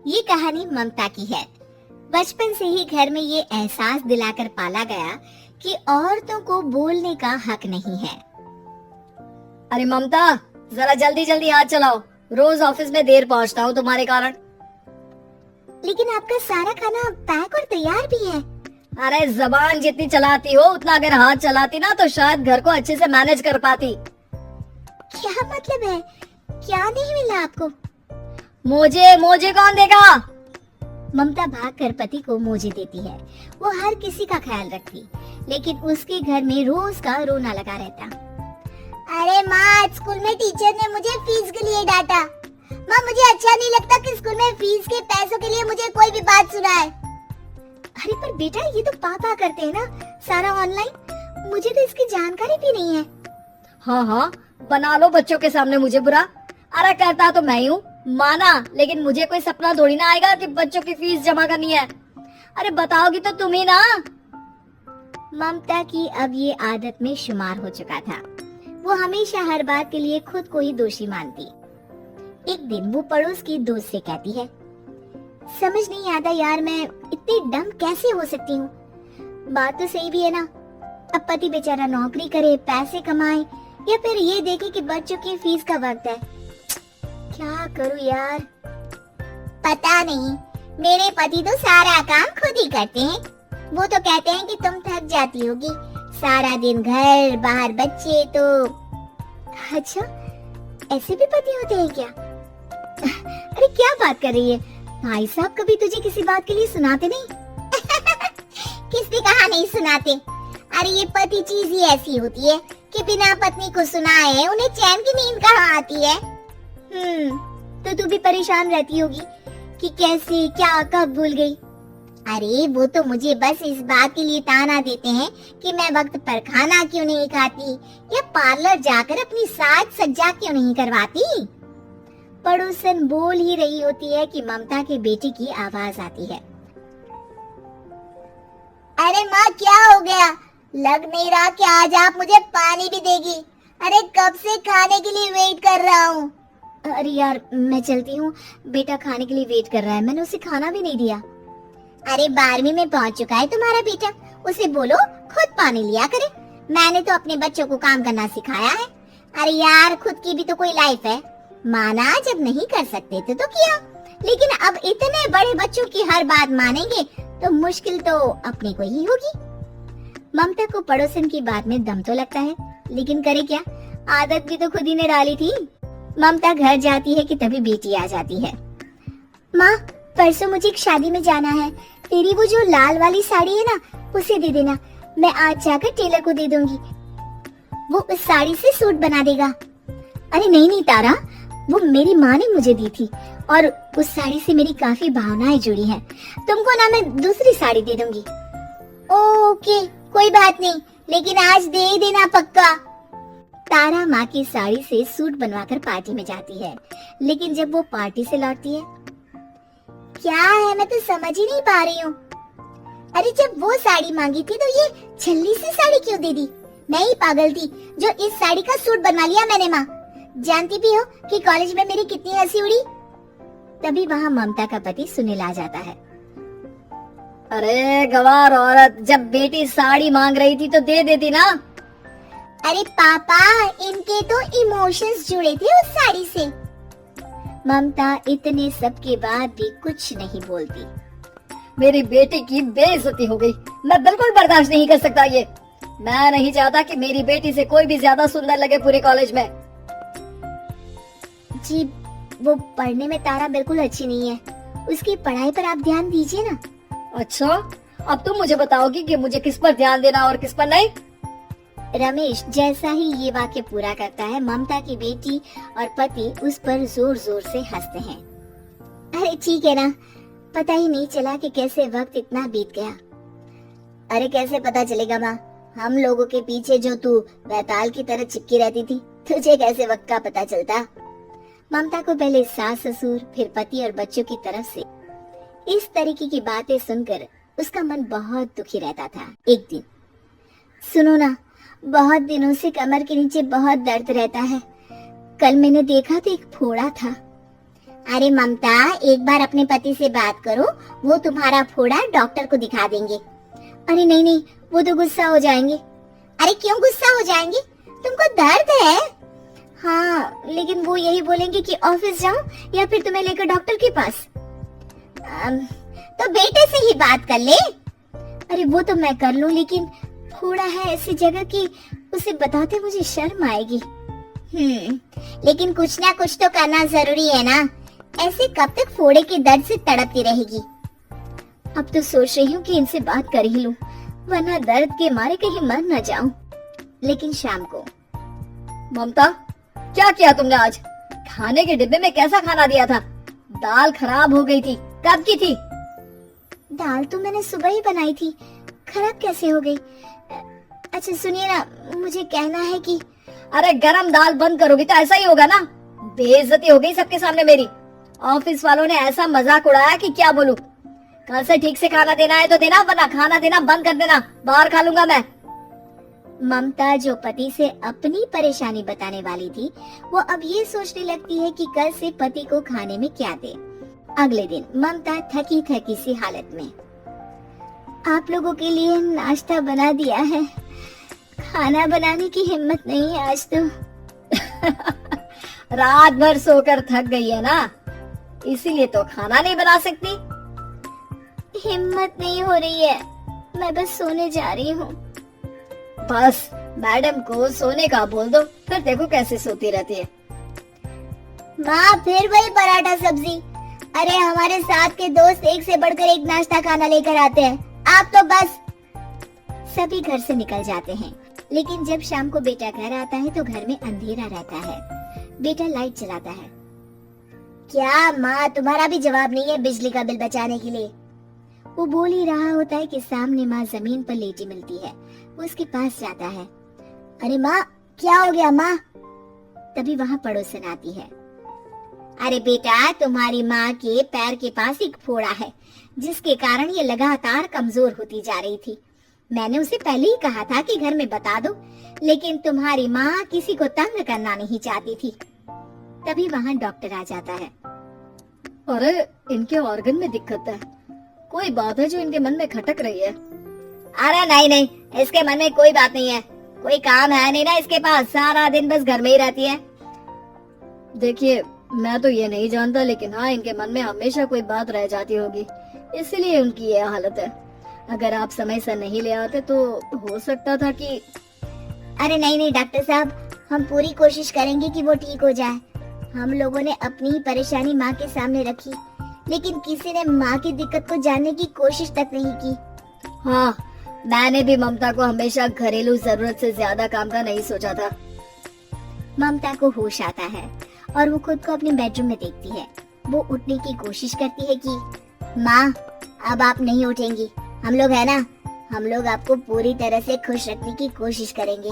ये कहानी ममता की है। बचपन से ही घर में ये एहसास दिलाकर पाला गया कि औरतों को बोलने का हक नहीं है। अरे ममता, जरा जल्दी जल्दी हाथ चलाओ। रोज ऑफिस में देर पहुंचता हूँ तुम्हारे कारण। लेकिन आपका सारा खाना पैक और तैयार भी है। अरे जबान जितनी चलाती हो उतना अगर हाथ चलाती ना तो शायद घर को अच्छे से मैनेज कर पाती। क्या मतलब है? क्या नहीं मिला आपको? मुझे कौन देगा? ममता भागकर पति को मोजे देती है। वो हर किसी का ख्याल रखती, लेकिन उसके घर में रोज का रोना लगा रहता। अरे माँ, स्कूल में टीचर ने मुझे फीस के लिए डांटा। माँ, मुझे अच्छा नहीं लगता कि स्कूल में फीस के पैसों के लिए मुझे कोई भी बात सुनाए। अरे पर बेटा, ये तो पापा करते हैं ना, सारा ऑनलाइन। मुझे तो इसकी जानकारी भी नहीं है। हाँ, बना लो बच्चों के सामने मुझे बुरा। अरे कहता तो मैं ही हूँ, माना, लेकिन मुझे कोई सपना थोड़ी ना आएगा कि बच्चों की फीस जमा करनी है। अरे बताओगी तो तुम ही ना। ममता की अब ये आदत में शुमार हो चुका था। वो हमेशा हर बात के लिए खुद को ही दोषी मानती। एक दिन वो पड़ोस की दोस्त से कहती है, समझ नहीं आता यार, मैं इतनी डम कैसे हो सकती हूँ। बात तो सही भी है ना। अब पति बेचारा नौकरी करे, पैसे कमाए, या फिर ये देखे कि बच्चों की फीस का वक्त है। क्या करूँ यार? पता नहीं, मेरे पति तो सारा काम खुद ही करते हैं। वो तो कहते हैं कि तुम थक जाती होगी, सारा दिन घर बाहर बच्चे। तो अच्छा, ऐसे भी पति होते हैं क्या? अरे क्या बात कर रही है भाई साहब, कभी तुझे किसी बात के लिए सुनाते नहीं? किसने कहा नहीं सुनाते? अरे ये पति चीज ही ऐसी होती है कि बिना पत्नी को सुनाए उन्हें चैन की नींद कहाँ आती है। तो तू भी परेशान रहती होगी कि कैसे, क्या, कब भूल गई। अरे वो तो मुझे बस इस बात के लिए ताना देते हैं कि मैं वक्त पर खाना क्यों नहीं खाती या पार्लर जाकर अपनी साज सज्जा क्यों नहीं करवाती। पड़ोसन बोल ही रही होती है कि ममता के बेटे की आवाज आती है। अरे माँ, क्या हो गया? लग नहीं रहा कि आज आप मुझे पानी भी देगी। अरे कब से खाने के लिए वेट कर रहा हूँ। अरे यार, मैं चलती हूँ, बेटा खाने के लिए वेट कर रहा है, मैंने उसे खाना भी नहीं दिया। अरे 12वीं में पहुँच चुका है तुम्हारा बेटा, उसे बोलो खुद पानी लिया करे। मैंने तो अपने बच्चों को काम करना सिखाया है। अरे यार, खुद की भी तो कोई लाइफ है। माना जब नहीं कर सकते थे तो किया, लेकिन अब इतने बड़े बच्चों की हर बात मानेंगे तो मुश्किल तो अपने को ही होगी। ममता को पड़ोसन की बात में दम तो लगता है, लेकिन करे क्या, आदत भी तो खुद ही ने डाली थी। ममता घर जाती है कि तभी बेटी आ जाती है। माँ, परसों मुझे एक शादी में जाना है, तेरी वो जो लाल वाली साड़ी है ना, उसे दे देना। मैं आज जाकर टेलर को दे दूंगी, वो उस साड़ी से सूट बना देगा। अरे नहीं तारा, वो मेरी माँ ने मुझे दी थी और उस साड़ी से मेरी काफी भावनाएं जुड़ी हैं। तुमको ना मैं दूसरी साड़ी दे दूंगी। ओके, कोई बात नहीं, लेकिन आज दे ही देना पक्का। तारा माँ की साड़ी से सूट बनवाकर पार्टी में जाती है, लेकिन जब वो पार्टी से लौटती है, क्या है मैं तो समझ ही नहीं पा रही हूँ। अरे जब वो साड़ी मांगी थी तो ये छल्ली सी साड़ी क्यों दे दी? मैं ही पागल थी जो इस साड़ी का सूट बनवा लिया मैंने। माँ, जानती भी हो कि कॉलेज में मेरी कितनी हंसी उड़ी। तभी वहाँ ममता का पति सुनील आ जाता है। अरे गवार औरत, जब बेटी साड़ी मांग रही थी तो दे देती ना। अरे पापा, इनके तो इमोशंस जुड़े थे उस साड़ी से। ममता इतने सब के बाद भी कुछ नहीं बोलती। मेरी बेटी की बेइज्जती हो गई, मैं बिल्कुल बर्दाश्त नहीं कर सकता ये। मैं नहीं चाहता कि मेरी बेटी से कोई भी ज्यादा सुंदर लगे पूरे कॉलेज में। जी, वो पढ़ने में तारा बिल्कुल अच्छी नहीं है, उसकी पढ़ाई पर आप ध्यान दीजिए ना। अच्छा, अब तुम मुझे बताओगी कि मुझे किस पर ध्यान देना और किस पर नहीं? रमेश जैसा ही ये वाक्य पूरा करता है, ममता की बेटी और पति उस पर जोर जोर से हंसते हैं। अरे ठीक है ना, पता ही नहीं चला कि कैसे वक्त इतना बीत गया। अरे कैसे पता चलेगा माँ, हम लोगों के पीछे जो तू बैताल की तरह चिपकी रहती थी, तुझे कैसे वक्त का पता चलता? ममता को पहले सास ससुर, फिर पति और बच्चों की तरफ से इस तरीके की बातें सुनकर उसका मन बहुत दुखी रहता था। एक दिन, सुनो ना, बहुत दिनों से कमर के नीचे बहुत दर्द रहता है। कल मैंने देखा तो एक फोड़ा था। अरे ममता, एक बार अपने पति से बात करो, वो तुम्हारा फोड़ा डॉक्टर को दिखा देंगे। अरे नहीं नहीं, वो तो गुस्सा हो जाएंगे। अरे क्यों गुस्सा हो जाएंगे, तुमको दर्द है? हाँ, लेकिन वो यही बोलेंगे कि ऑफिस जाऊं या फिर तुम्हें लेकर डॉक्टर के पास। तो बेटे से ही बात कर ले। अरे वो तो मैं कर लूं, लेकिन फोड़ा है ऐसी जगह कि उसे बताते मुझे शर्म आएगी। लेकिन कुछ ना कुछ तो करना जरूरी है ना, ऐसे कब तक फोड़े के दर्द से तड़पती रहेगी। अब तो सोच रही हूँ कि इनसे बात कर ही लूं, वरना दर्द के मारे कहीं मर न जाऊं। लेकिन शाम को। ममता, क्या किया तुमने आज? खाने के डिब्बे में कैसा खाना दिया था? दाल खराब हो गई थी। कब की थी? दाल तो मैंने सुबह ही बनाई थी, खराब कैसे हो गई? अच्छा सुनिए ना, मुझे कहना है कि अरे गरम दाल बंद करोगी तो ऐसा ही होगा ना। बेइज्जती हो गई सबके सामने मेरी। ऑफिस वालों ने ऐसा मजाक उड़ाया कि क्या बोलूं। कल से ठीक से खाना देना है तो देना, वरना खाना देना बंद कर देना, बाहर खा लूंगा मैं। ममता जो पति से अपनी परेशानी बताने वाली थी, वो अब ये सोचने लगती है कि कल से पति को खाने में क्या दे। अगले दिन ममता थकी थकी सी हालत में, आप लोगों के लिए नाश्ता बना दिया है, खाना बनाने की हिम्मत नहीं है आज तो। रात भर सोकर थक गई है ना, इसीलिए तो खाना नहीं बना सकती। हिम्मत नहीं हो रही है, मैं बस सोने जा रही हूँ। बस मैडम को सोने का बोल दो, फिर देखो कैसे सोती रहती है। माँ फिर वही पराठा सब्जी। अरे हमारे साथ के दोस्त एक से बढ़कर एक नाश्ता खाना लेकर आते हैं, आप तो बस। सभी घर से निकल जाते हैं, लेकिन जब शाम को बेटा घर आता है तो घर में अंधेरा रहता है। बेटा लाइट जलाता है। क्या माँ, तुम्हारा भी जवाब नहीं है बिजली का बिल बचाने के लिए? वो बोल ही रहा होता है कि सामने माँ जमीन पर लेटी मिलती है। वो उसके पास जाता है। अरे माँ, क्या हो गया माँ? तभी वहाँ पड़ोसन आती है। अरे बेटा, तुम्हारी माँ के पैर के पास एक फोड़ा है, जिसके कारण ये लगातार कमजोर होती जा रही थी। मैंने उसे पहले ही कहा था कि घर में बता दो, लेकिन तुम्हारी माँ किसी को तंग करना नहीं चाहती थी। तभी वहाँ डॉक्टर आ जाता है। अरे इनके ऑर्गन में दिक्कत है, कोई बात है जो इनके मन में खटक रही है। अरे नहीं नहीं, इसके मन में कोई बात नहीं है, कोई काम है नहीं ना इसके पास, सारा दिन बस घर में ही रहती है। देखिए, मैं तो ये नहीं जानता, लेकिन हाँ इनके मन में हमेशा कोई बात रह जाती होगी, इसीलिए उनकी ये हालत है। अगर आप समय से नहीं ले आते तो हो सकता था कि। अरे नहीं नहीं डॉक्टर साहब, हम पूरी कोशिश करेंगे कि वो ठीक हो जाए। हम लोगों ने अपनी ही परेशानी माँ के सामने रखी, लेकिन किसी ने माँ की दिक्कत को जानने की कोशिश तक नहीं की। हाँ, मैंने भी ममता को हमेशा घरेलू जरूरत से ज्यादा काम का नहीं सोचा था। ममता को होश आता है और वो खुद को अपने बेडरूम में देखती है। वो उठने की कोशिश करती है कि माँ, अब आप नहीं उठेंगी, हम लोग है ना, हम लोग आपको पूरी तरह से खुश रखने की कोशिश करेंगे।